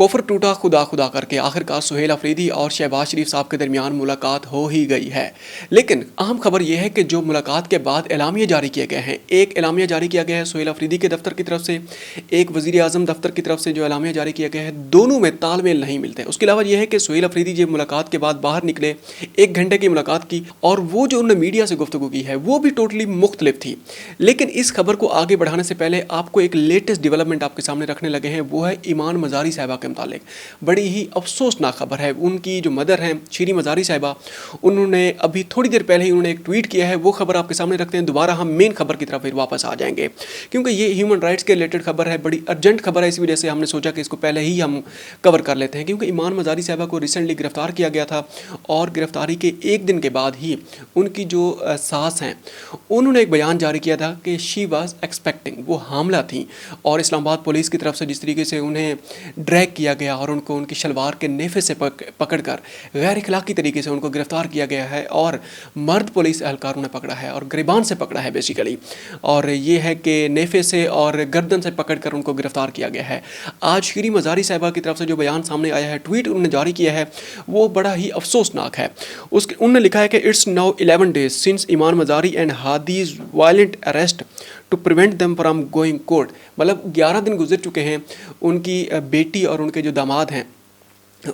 Coffer टूटा खुदा खुदा करके आखिरकार सुहेल अफरीदी और शहबाज शरीफ साहब के दरमियान मुलाकात हो ही गई है। लेकिन अहम खबर यह है कि जो मुलाकात के बाद एलामिया जारी किए गए हैं, एक एलामिया जारी किया गया है सुहेल अफरीदी के दफ्तर की तरफ से, एक वज़ीर आज़म दफ्तर की तरफ से जो एलामिया जारी किया गया है, दोनों में तालमेल नहीं मिलते। उसके अलावा यह है कि सुहेल अफरीदी जब मुलाकात के बाद बाहर निकले, 1 घंटे की मुलाकात की और वो जो उन्होंने मीडिया से गुफ्तगू की है वो भी टोटली मुख्तलिफ थी। लेकिन इस खबर को आगे बढ़ाने से पहले आपको एक लेटेस्ट डेवलपमेंट आपके सामने रखने लगे हैं, वो है ईमान मज़ारी साहिबा के मुतालिक। बड़ी ही अफसोसनाक खबर है। उनकी जो मदर हैं शीरी मज़ारी साहिबा, उन्होंने अभी थोड़ी देर पहले ही उन्होंने एक ट्वीट किया है। वो खबर आपके सामने रखते हैं, दोबारा हम मेन खबर की तरफ फिर वापस आ जाएंगे क्योंकि ये ह्यूमन राइट्स के रिलेटेड खबर है, बड़ी अर्जेंट खबर है। इसी वजह से हमने सोचा कि इसको पहले ही हम कवर कर लेते हैं क्योंकि ईमान मज़ारी साहिबा को रिसेंटली गिरफ्तार किया गया था और गिरफ्तारी के 1 दिन के बाद ही उनकी जो सास हैं उन्होंने एक बयान जारी किया था कि शी वाज एक्सपेक्टिंग, वो हामला थी और इस्लामाबाद पुलिस की तरफ से जिस तरीके से उन्हें ड्रैग किया गया और उनको उनकी शलवार के नेफे से पकड़कर गैर इखलाकी तरीके से उनको गिरफ्तार किया गया है और मर्द पुलिस एहलकारों ने पकड़ा है और गिरबान से पकड़ा है बेसिकली, और ये है कि नेफे से और गर्दन से पकड़कर उनको गिरफ्तार किया गया है। आज शीरी मज़ारी साहिबा की तरफ से जो बयान सामने आया है, ट्वीट उन्होंने जारी किया है, वो बड़ा ही अफसोसनाक है। उन्होंने लिखा है कि it's now 11 days since Imaan Mazari and Hadi's violent arrest to prevent them from going court. मतलब 11 दिन गुजर चुके हैं, उनकी बेटी और उनके जो दामाद हैं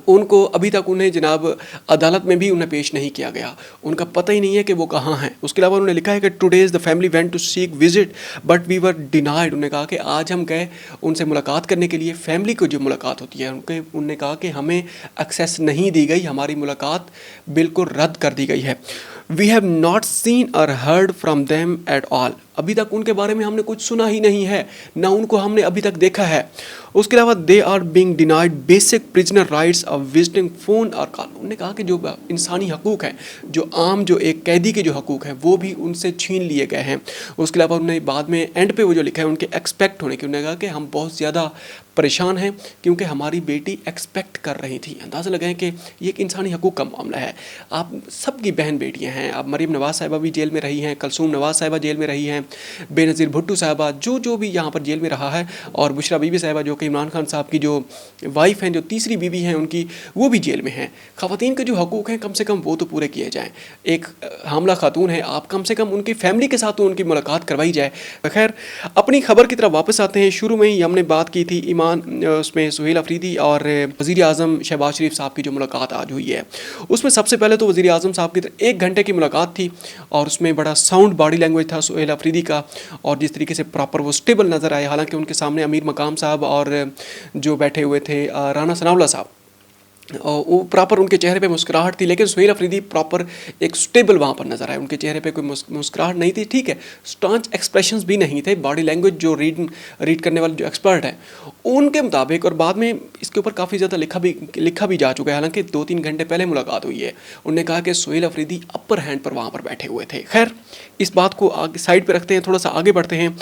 उनको अभी तक उन्हें जनाब अदालत में भी उन्हें पेश नहीं किया गया, उनका पता ही नहीं है कि वो कहाँ हैं। उसके अलावा उन्होंने लिखा है कि today's the family went to seek visit but we were denied. उन्होंने कहा कि आज हम गए उनसे मुलाकात करने के लिए, फैमिली को जो मुलाकात होती है उन्होंने कहा कि हमें एक्सेस नहीं दी गई, हमारी मुलाकात बिल्कुल रद्द कर दी गई है। वी हैव नॉट सीन और heard from them at all. अभी तक उनके बारे में हमने कुछ सुना ही नहीं है, ना उनको हमने अभी तक देखा है। उसके अलावा they are being denied basic prisoner rights of visiting phone और कॉल। उन्होंने कहा कि जो इंसानी हकूक़ हैं, जो आम जो एक कैदी के जो हकूक़ हैं वो भी उनसे छीन लिए गए हैं। उसके अलावा उन्होंने बाद में एंड पे वो जो लिखा है उनके एक्सपेक्ट होने की, उन्होंने कहा कि हम बहुत ज़्यादा परेशान हैं क्योंकि हमारी बेटी एक्सपेक्ट कर रही थी। अंदाज़ा लगाएं कि ये एक इंसानी हकूक़ का मामला है। आप सबकी बहन बेटियां हैं, आप मरीम नवाज़ साहिबा भी जेल में रही हैं, कलसूम नवाज़ साहिबा जेल में रही हैं, बेनज़ीर भुट्टो साहिबा जो भी यहाँ पर जेल में रहा है, और बुशरा बीबी साहिबा जो कि इमरान खान साहब की जो वाइफ हैं, जो तीसरी बीबी हैं उनकी, वो भी जेल में हैं। ख़वातीन के जो हकूक़ हैं कम से कम वो तो पूरे किए जाएँ। एक हामला खातून है, आप कम से कम उनकी फैमिली के साथ तो उनकी मुलाकात करवाई जाए। खैर, अपनी खबर की तरफ वापस आते हैं। शुरू में ही हमने बात की थी उसमें सुहेल अफरीदी और वज़ीर आज़म शहबाज शरीफ साहब की जो मुलाकात आज हुई है, उसमें सबसे पहले तो वज़ीर आज़म साहब की 1 घंटे की मुलाकात थी और उसमें बड़ा साउंड बॉडी लैंग्वेज था सुहेल अफरीदी का और जिस तरीके से प्रॉपर वो स्टेबल नज़र आए। हालांकि उनके सामने अमीर मकाम साहब और जो बैठे हुए थे राना सनाउल्लाह साहब, और वो प्रॉपर उनके चेहरे पे मुस्कुराहट थी, लेकिन सुहेल अफरीदी प्रॉपर एक स्टेबल वहाँ पर नज़र आए। उनके चेहरे पे कोई मुस्कुराहट नहीं थी, ठीक है, स्टांच एक्सप्रेशंस भी नहीं थे। बॉडी लैंग्वेज जो रीड करने वाले जो एक्सपर्ट हैं उनके मुताबिक, और बाद में इसके ऊपर काफ़ी ज़्यादा लिखा भी जा चुका है, हालांकि 2-3 घंटे पहले मुलाकात हुई है। उन्होंने कहा कि सुहेल अफरीदी अपर हैंड पर वहाँ पर बैठे हुए थे। खैर, इस बात को आगे साइड पर रखते हैं, थोड़ा सा आगे बढ़ते हैं।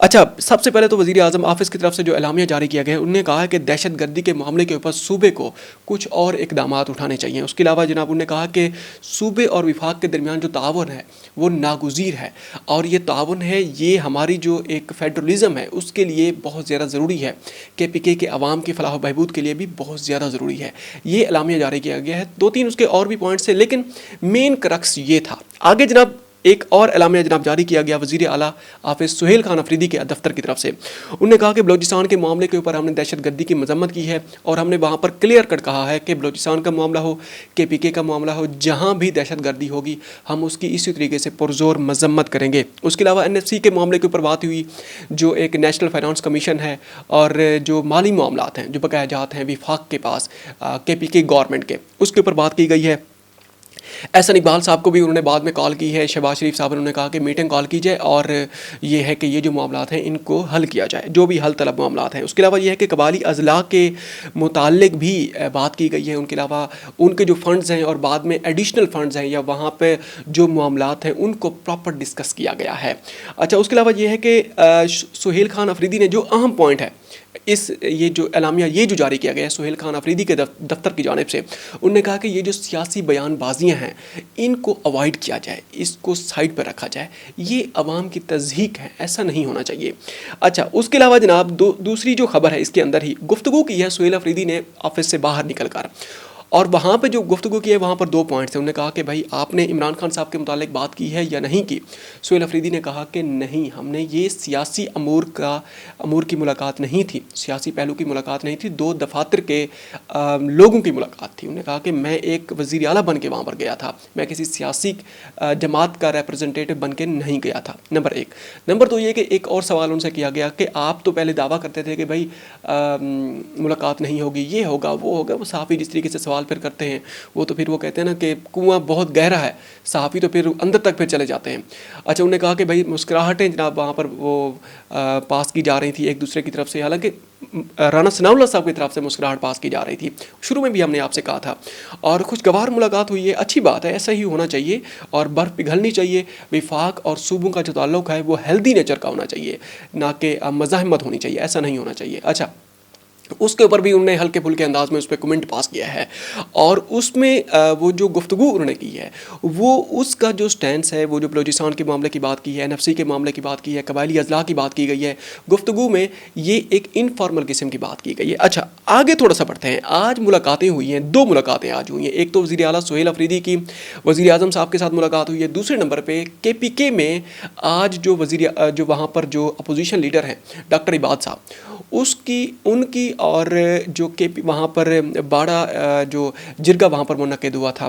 अच्छा, सबसे पहले तो वज़ीर आज़म ऑफिस की तरफ से जो एलामिया जारी किया गया है, उन्होंने कहा है कि दहशत गर्दी के मामले के ऊपर सूबे को कुछ और इकदाम उठाने चाहिए। उसके अलावा जनाब उन्होंने कहा कि सूबे और विफाक के दरमियान जो ताउन है वो नागुज़ीर है और ये ताउन है, ये हमारी जो एक फेडरलिज़म है उसके लिए बहुत ज़्यादा ज़रूरी है, KPK के अवाम की फलाह बहबूद के लिए भी बहुत ज़्यादा ज़रूरी है। ये एलामिया जारी किया गया है। 2-3 उसके और भी पॉइंट्स थे, लेकिन मेन क्रक्स ये था। आगे जनाब एक और एलामिया जनाब जारी किया गया वज़ीर आला हाफिज़ सुहेल खान अफरीदी के दफ्तर की तरफ से। उन्होंने कहा कि बलूचिस्तान के मामले के ऊपर हमने दहशत गर्दी की मजम्मत की है और हमने वहाँ पर क्लियर कट कहा है कि बलूचिस्तान का मामला हो, KPK का मामला हो, जहाँ भी दहशत गर्दी होगी हम उसकी इसी तरीके से पुरजोर मजम्मत करेंगे। उसके अलावा NFC के मामले के ऊपर बात हुई, जो एक नेशनल फाइनेंस कमीशन है और जो माली मामलात हैं जो बकाया जात हैं विफाक के पास KPK गवर्नमेंट के, उसके ऊपर बात की गई है। एहसन इकबाल साहब को भी उन्होंने बाद में कॉल की है, शहबाज शरीफ साहब ने उन्होंने कहा कि मीटिंग कॉल की जाए और ये है कि ये जो मामलात हैं इनको हल किया जाए, जो भी हल तलब मामलात हैं। उसके अलावा ये है कि कबाली अजला के मुतालिक भी बात की गई है। उनके अलावा उनके जो फ़ंड्स हैं और बाद में एडिशनल फ़ंड्स हैं या वहाँ पर जो मामलात हैं उनको प्रॉपर डिस्कस किया गया है। अच्छा, उसके अलावा ये है कि सुहेल खान अफरीदी ने जो अहम पॉइंट है یہ جو اعلامیہ یہ جو جاری کیا گیا ہے سہیل خان آفریدی کے دفتر کی جانب سے، انہوں نے کہا کہ یہ جو سیاسی بیان بازیاں ہیں ان کو اوائڈ کیا جائے، اس کو سائڈ پر رکھا جائے، یہ عوام کی تضحیک ہے، ایسا نہیں ہونا چاہیے۔ اچھا، اس کے علاوہ جناب دوسری جو خبر ہے اس کے اندر ہی گفتگو کی ہے سہیل آفریدی نے آفس سے باہر نکل کر، اور وہاں پہ جو گفتگو کی ہے وہاں پر 2 پوائنٹس ہیں۔ انہوں نے کہا کہ بھائی آپ نے عمران خان صاحب کے متعلق بات کی ہے یا نہیں کی؟ سہیل آفریدی نے کہا کہ نہیں، ہم نے یہ سیاسی امور کی ملاقات نہیں تھی، سیاسی پہلو کی ملاقات نہیں تھی، 2 دفاتر کے لوگوں کی ملاقات تھی۔ انہوں نے کہا کہ میں ایک وزیر اعلیٰ بن کے وہاں پر گیا تھا، میں کسی سیاسی جماعت کا ریپرزنٹیٹو بن کے نہیں گیا تھا، نمبر 1۔ نمبر 2 یہ کہ ایک اور سوال ان سے کیا گیا کہ آپ تو پہلے دعویٰ کرتے تھے کہ بھائی ملاقات نہیں ہوگی، یہ ہوگا وہ ہوگا۔ وہ صحافی جس طریقے سے سوال پھر کرتے ہیں وہ تو پھر وہ کہتے ہیں نا کہ کنواں بہت گہرا ہے، صحافی تو پھر اندر تک پھر چلے جاتے ہیں۔ اچھا، انہوں نے کہا کہ بھائی مسکراہٹیں جناب وہاں پر وہ پاس کی جا رہی تھی ایک دوسرے کی طرف سے، حالانکہ رانا ثناء اللہ صاحب کی طرف سے مسکراہٹ پاس کی جا رہی تھی، شروع میں بھی ہم نے آپ سے کہا تھا، اور خوشگوار ملاقات ہوئی ہے، اچھی بات ہے، ایسا ہی ہونا چاہیے، اور برف پگھلنی چاہیے۔ وفاق اور صوبوں کا جو تعلق ہے وہ ہیلدی نیچر کا ہونا چاہیے، نہ کہ مزاحمت ہونی چاہیے، ایسا نہیں ہونا چاہیے۔ اچھا، اس کے اوپر بھی انہوں نے ہلکے پھلکے انداز میں اس پہ کمنٹ پاس کیا ہے، اور اس میں وہ جو گفتگو انہوں نے کی ہے وہ اس کا جو سٹینس ہے، وہ جو بلوچستان کے معاملے کی بات کی ہے، NFC کے معاملے کی بات کی ہے، قبائلی اضلاع کی بات کی گئی ہے، گفتگو میں یہ ایک انفارمل قسم کی بات کی گئی ہے۔ اچھا، آگے تھوڑا سا بڑھتے ہیں۔ آج ملاقاتیں ہوئی ہیں، 2 ملاقاتیں آج ہوئی ہیں۔ ایک تو وزیر اعلیٰ سہیل آفریدی کی وزیر اعظم صاحب کے ساتھ ملاقات ہوئی ہے، دوسرے نمبر پہ KPK میں آج جو وہاں پر جو اپوزیشن لیڈر ہیں ڈاکٹر عباد صاحب، ان کی اور جو وہاں پر باڑا جو جرگہ وہاں پر منعقد ہوا تھا،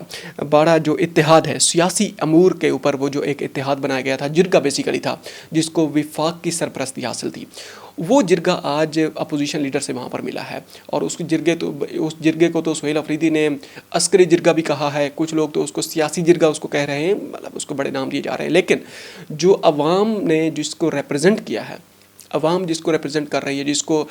باڑا جو اتحاد ہے سیاسی امور کے اوپر، وہ جو ایک اتحاد بنایا گیا تھا، جرگہ بیسیکلی تھا جس کو وفاق کی سرپرستی حاصل تھی، وہ جرگہ آج اپوزیشن لیڈر سے وہاں پر ملا ہے، اور اس جرگے کو تو سہیل آفریدی نے عسکری جرگہ بھی کہا ہے، کچھ لوگ تو اس کو سیاسی جرگہ اس کو کہہ رہے ہیں، مطلب اس کو بڑے نام دیے جا رہے ہیں، لیکن جو عوام نے جس کو ریپرزینٹ کیا ہے، عوام جس کو ریپرزینٹ کر رہی ہے، جس کو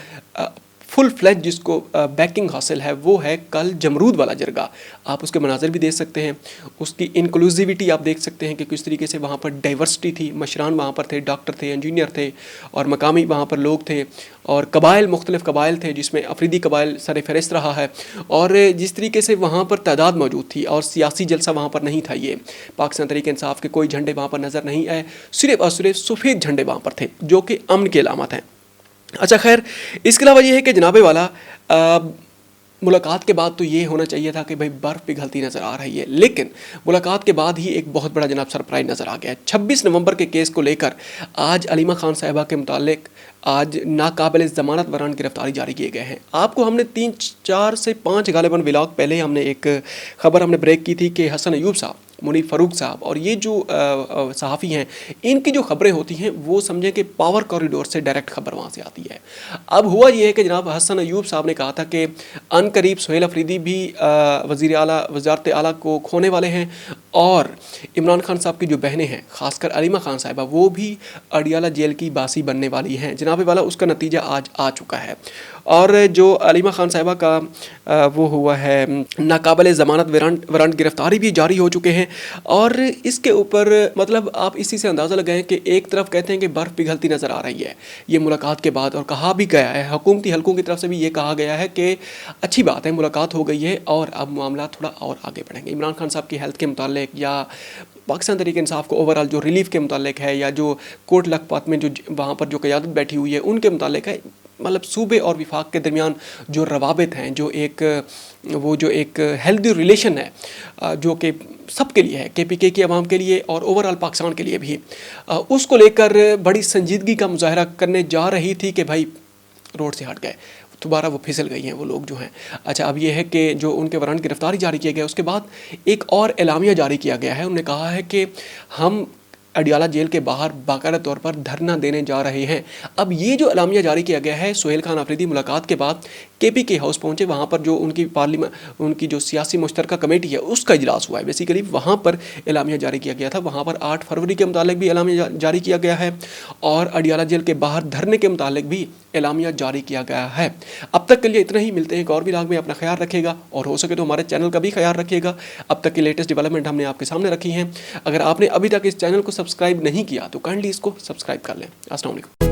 فل فلیج جس کو بیکنگ حاصل ہے، وہ ہے کل جمرود والا جرگہ۔ آپ اس کے مناظر بھی دیکھ سکتے ہیں، اس کی انکلوزیوٹی آپ دیکھ سکتے ہیں کہ کس طریقے سے وہاں پر ڈائیورسٹی تھی، مشران وہاں پر تھے، ڈاکٹر تھے، انجینئر تھے، اور مقامی وہاں پر لوگ تھے، اور مختلف قبائل تھے، جس میں افریدی قبائل سر فہرست رہا ہے، اور جس طریقے سے وہاں پر تعداد موجود تھی، اور سیاسی جلسہ وہاں پر نہیں تھا، یہ پاکستان تحریک انصاف کے کوئی جھنڈے وہاں پر نظر نہیں آئے، صرف اور صرف سفید جھنڈے وہاں پر تھے جو کہ امن کی علامت ہیں۔ اچھا، خیر، اس کے علاوہ یہ ہے کہ جناب والا ملاقات کے بعد تو یہ ہونا چاہیے تھا کہ بھائی برف پگھلتی نظر آ رہی ہے، لیکن ملاقات کے بعد ہی ایک بہت بڑا جناب سرپرائز نظر آ گیا ہے۔ 26 نومبر کے کیس کو لے کر آج علیمہ خان صاحبہ کے متعلق آج ناقابل ضمانت وران گرفتاری جاری کیے گئے ہیں۔ آپ کو ہم نے 3-4 سے 5 غالباً ولاگ پہلے ہم نے ایک خبر ہم نے بریک کی تھی کہ حسن ایوب صاحب، منیب فاروق صاحب اور یہ جو صحافی ہیں، ان کی جو خبریں ہوتی ہیں وہ سمجھیں کہ پاور کوریڈور سے ڈائریکٹ خبر وہاں سے آتی ہے۔ اب ہوا یہ ہے کہ جناب حسن ایوب صاحب نے کہا تھا کہ ان قریب سہیل آفریدی بھی وزارت اعلیٰ کو کھونے والے ہیں، اور عمران خان صاحب کی جو بہنیں ہیں، خاص کر علیمہ خان صاحبہ، وہ بھی اڈیالہ جیل کی باسی بننے والی ہیں۔ جناب والا اس کا نتیجہ آج آ چکا ہے، اور جو علیمہ خان صاحبہ کا وہ ہوا ہے ناقابل ضمانت وارنٹ گرفتاری بھی جاری ہو چکے ہیں، اور اس کے اوپر مطلب آپ اسی سے اندازہ لگائیں کہ ایک طرف کہتے ہیں کہ برف پگھلتی نظر آ رہی ہے یہ ملاقات کے بعد، اور کہا بھی گیا ہے حکومتی حلقوں کی طرف سے بھی یہ کہا گیا ہے کہ اچھی بات ہے ملاقات ہو گئی ہے، اور اب معاملات تھوڑا اور آگے بڑھیں گے۔ عمران خان صاحب کی ہیلتھ کے متعلق یا پاکستان تحریک انصاف کو اوورال جو ریلیف کے متعلق ہے، یا جو کوٹ لکھپت میں جو وہاں پر جو قیادت بیٹھی ہوئی ہے ان کے متعلق ہے، مطلب صوبے اور وفاق کے درمیان جو روابط ہیں، جو ایک ہیلدی ریلیشن ہے، جو کہ سب کے لیے ہے، KPK کی عوام کے لیے اور اوورال پاکستان کے لیے بھی، اس کو لے کر بڑی سنجیدگی کا مظاہرہ کرنے جا رہی تھی کہ بھائی روڈ سے ہٹ گئے، دوبارہ وہ پھسل گئی ہیں وہ لوگ جو ہیں۔ اچھا، اب یہ ہے کہ جو ان کے وارنٹ گرفتاری جاری کیا گیا، اس کے بعد ایک اور اعلامیہ جاری کیا گیا ہے۔ انہوں نے کہا ہے کہ ہم اڈیالہ جیل کے باہر باقاعدہ طور پر دھرنا دینے جا رہے ہیں۔ اب یہ جو اعلامیہ جاری کیا گیا ہے، سہیل خان آفریدی ملاقات کے بعد KPK ہاؤس پہنچے، وہاں پر جو ان کی جو سیاسی مشترکہ کمیٹی ہے اس کا اجلاس ہوا ہے، بیسیکلی وہاں پر اعلامیہ جاری کیا گیا تھا۔ وہاں پر 8 فروری کے متعلق بھی اعلامیہ جاری کیا گیا ہے، اور اڈیالہ جیل کے باہر دھرنے کے متعلق بھی اعلامیہ جاری کیا گیا ہے۔ اب تک کے لیے اتنا ہی، ملتے ہیں ایک اور ولاگ میں، اپنا خیال رکھے گا، اور ہو سکے تو ہمارے چینل کا بھی خیال رکھیے گا۔ اب تک کی لیٹسٹ ڈیولپمنٹ ہم نے آپ کے سامنے رکھی ہیں۔ اگر آپ نے ابھی تک اس چینل کو سبسکرائب نہیں کیا تو کائنڈلی اس کو سبسکرائب کر لیں۔ السلام علیکم۔